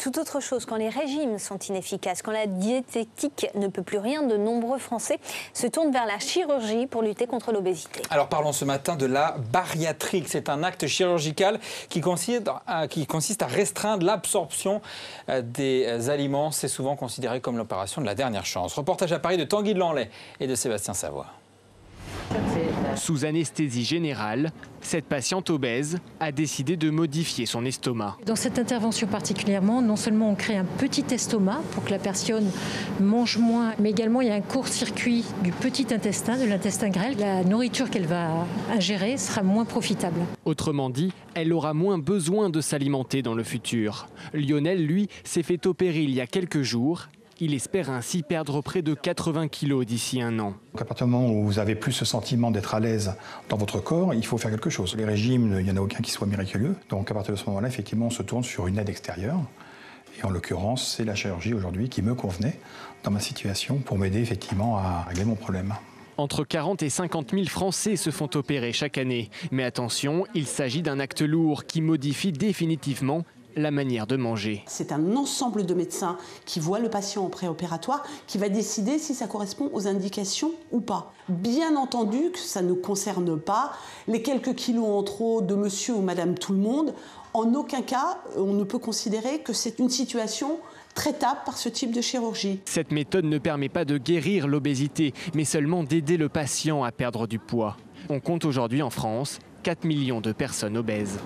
Tout autre chose, quand les régimes sont inefficaces, quand la diététique ne peut plus rien, de nombreux Français se tournent vers la chirurgie pour lutter contre l'obésité. Alors parlons ce matin de la bariatrique. C'est un acte chirurgical qui consiste à restreindre l'absorption des aliments. C'est souvent considéré comme l'opération de la dernière chance. Reportage à Paris de Tanguy de Lanlay et de Sébastien Savoie. Sous anesthésie générale, cette patiente obèse a décidé de modifier son estomac. Dans cette intervention particulièrement, non seulement on crée un petit estomac pour que la personne mange moins, mais également il y a un court-circuit du petit intestin, de l'intestin grêle. La nourriture qu'elle va ingérer sera moins profitable. Autrement dit, elle aura moins besoin de s'alimenter dans le futur. Lionel, lui, s'est fait opérer il y a quelques jours. Il espère ainsi perdre près de 80 kilos d'ici un an. À partir du moment où vous avez plus ce sentiment d'être à l'aise dans votre corps, il faut faire quelque chose. Les régimes, il n'y en a aucun qui soit miraculeux. Donc à partir de ce moment-là, effectivement, on se tourne sur une aide extérieure. Et en l'occurrence, c'est la chirurgie aujourd'hui qui me convenait dans ma situation pour m'aider effectivement à régler mon problème. Entre 40 et 50 000 Français se font opérer chaque année. Mais attention, il s'agit d'un acte lourd qui modifie définitivement la manière de manger. C'est un ensemble de médecins qui voient le patient en préopératoire qui va décider si ça correspond aux indications ou pas. Bien entendu que ça ne concerne pas les quelques kilos en trop de monsieur ou madame tout le monde. En aucun cas, on ne peut considérer que c'est une situation traitable par ce type de chirurgie. Cette méthode ne permet pas de guérir l'obésité, mais seulement d'aider le patient à perdre du poids. On compte aujourd'hui en France 4 millions de personnes obèses.